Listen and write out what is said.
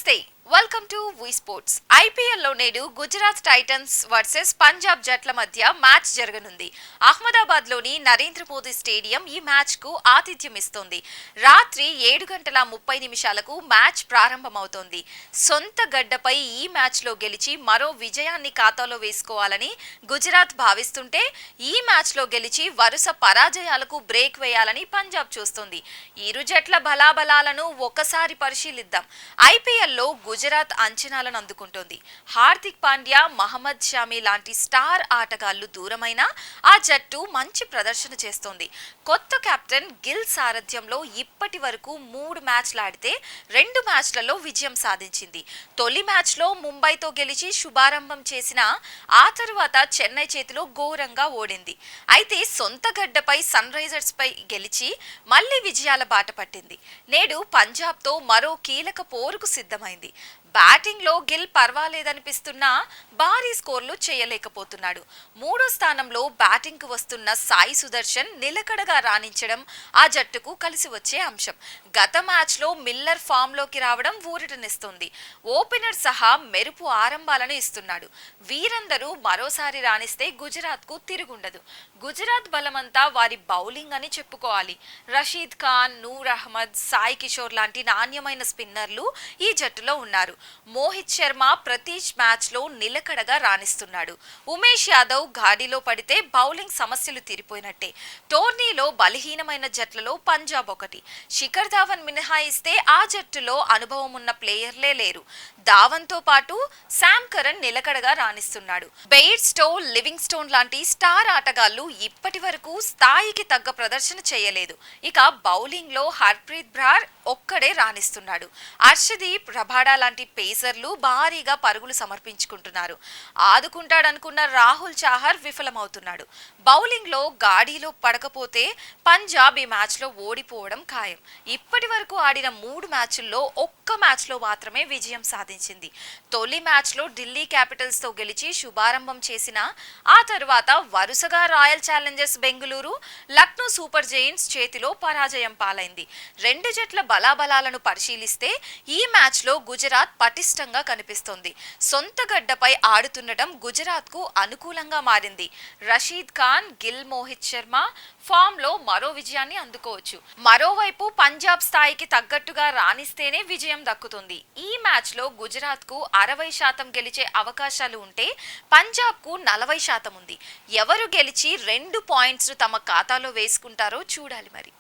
నమస్తే welcome to V sports. IPL లో నేడు గుజరాత్ టైటన్స్ వర్సెస్ పంజాబ్ జట్ల మధ్య మ్యాచ్ జరగనుంది. అహ్మదాబాద్ లోని నరేంద్ర మోదీ స్టేడియం ఈ మ్యాచ్ కు ఆతిథ్యం ఇస్తోంది. రాత్రి 7:30 మ్యాచ్ ప్రారంభమవుతోంది. సొంత గడ్డపై ఈ మ్యాచ్ లో గెలిచి మరో విజయాన్ని ఖాతాలో వేసుకోవాలని గుజరాత్ భావిస్తుంటే, ఈ మ్యాచ్ లో గెలిచి వరుస పరాజయాలకు బ్రేక్ వేయాలని పంజాబ్ చూస్తోంది. ఇరు జట్ల బలాబలాలను ఒకసారి పరిశీలిద్దాం. ఐపీఎల్లో గుజరాత్ అంచనాలను అందుకుంటోంది. హార్దిక్ పాండ్యా, మహమ్మద్ షమి లాంటి స్టార్ ఆటగాళ్లు దూరమైనా ఆ జట్టు మంచి ప్రదర్శన చేస్తోంది. కొత్త కెప్టెన్ గిల్ సారథ్యంలో ఇప్పటి వరకు 3 మ్యాచ్లాడితే 2 మ్యాచ్లలో విజయం సాధించింది. తొలి మ్యాచ్లో ముంబైతో గెలిచి శుభారంభం చేసిన ఆ తరువాత చెన్నై చేతిలో ఘోరంగా ఓడింది. అయితే సొంత గడ్డపై సన్ రైజర్స్ పై గెలిచి మళ్లీ విజయాల బాట పట్టింది. నేడు పంజాబ్తో మరో కీలక పోరుకు సిద్ధమైంది. బ్యాటింగ్ లో గిల్ పర్వాలేదనిపిస్తున్నా భారీ స్కోర్లు చేయలేకపోతున్నాడు. 3వ స్థానంలో బ్యాటింగ్ కు వస్తున్న సాయి సుదర్శన్ నిలకడగా రాణించడం ఆ జట్టుకు కలిసి వచ్చే అంశం. గత మ్యాచ్ లో మిల్లర్ ఫామ్ లోకి రావడం ఊరటనిస్తుంది. ఓపెనర్ సహా మెరుపు ఆరంభాలను ఇస్తున్నాడు. వీరందరూ మరోసారి రాణిస్తే గుజరాత్ కు తిరుగుండదు. గుజరాత్ బలమంతా వారి బౌలింగ్ అని చెప్పుకోవాలి. రషీద్ ఖాన్, నూర్ అహ్మద్, సాయి కిషోర్ లాంటి నాణ్యమైన స్పిన్నర్లు ఈ జట్టులో ఉన్నారు. మోహిత్ శర్మ ప్రతి మ్యాచ్ లో నిలకడగా రాణిస్తున్నాడు. ఉమేష్ యాదవ్ గాడిలో పడితే బౌలింగ్ సమస్యలు తీరిపోయినట్టే. టోర్నీలో బలహీనమైన జట్లలో పంజాబ్ ఒకటి. శిఖర్ ధావన్ మినహాయిస్తే ఆ జట్టులో అనుభవం ఉన్న ప్లేయర్లే లేరు. ధావన్ తో పాటు శామ్ కరణ్ నిలకడగా రాణిస్తున్నాడు. బెయిర్ స్టో, లివింగ్ స్టోన్ లాంటి స్టార్ ఆటగాళ్లు ఇప్పటి వరకు స్థాయికి తగ్గ ప్రదర్శన చేయలేదు. ఇక బౌలింగ్ లో హర్ప్రీత్ బ్రార్ ఒక్కడే రాణిస్తున్నాడు. హర్షదీప్, రబాడా లాంటి పేసర్లు భారీగా పరుగులు సమర్పించుకుంటున్నారు. ఆదుకుంటాడనుకున్న రాహుల్ చాహర్ విఫలమవుతున్నాడు. బౌలింగ్ లో గాడిలో పడకపోతే పంజాబ్ ఈ మ్యాచ్ లో ఓడిపోవడం ఖాయం. ఇప్పటి వరకు ఆడిన 3 మ్యాచ్ల్లో ఒక్క మ్యాచ్ లో మాత్రమే విజయం సాధించింది. తొలి మ్యాచ్ లో ఢిల్లీ క్యాపిటల్స్ తో గెలిచి శుభారంభం చేసిన ఆ తరువాత వరుసగా royal Challengers Bengaluru, Lucknow super giants చేతిలో పరాజయం పాలైంది. 2 జట్ల బలాబలాలను పరిశీలిస్తే ఈ మ్యాచ్ లో గుజరాత్ పటిష్టంగా కనిపిస్తోంది. సొంత గడ్డపై ఆడుతుండటం గుజరాత్ కు అనుకూలంగా మారింది. రషీద్ ఖాన్, గిల్, మోహిత్ శర్మ ఫామ్ లో మరో విజయాన్ని అందుకోవచ్చు. మరోవైపు పంజాబ్ స్థాయికి తగ్గట్టుగా రాణిస్తేనే విజయం దక్కుతుంది. ఈ మ్యాచ్ లో గుజరాత్ కు 60% గెలిచే అవకాశాలు ఉంటే పంజాబ్ కు 40% ఉంది. ఎవరు గెలిచి 2 పాయింట్స్ తమ ఖాతాలో వేసుకుంటారో చూడాలి మరి.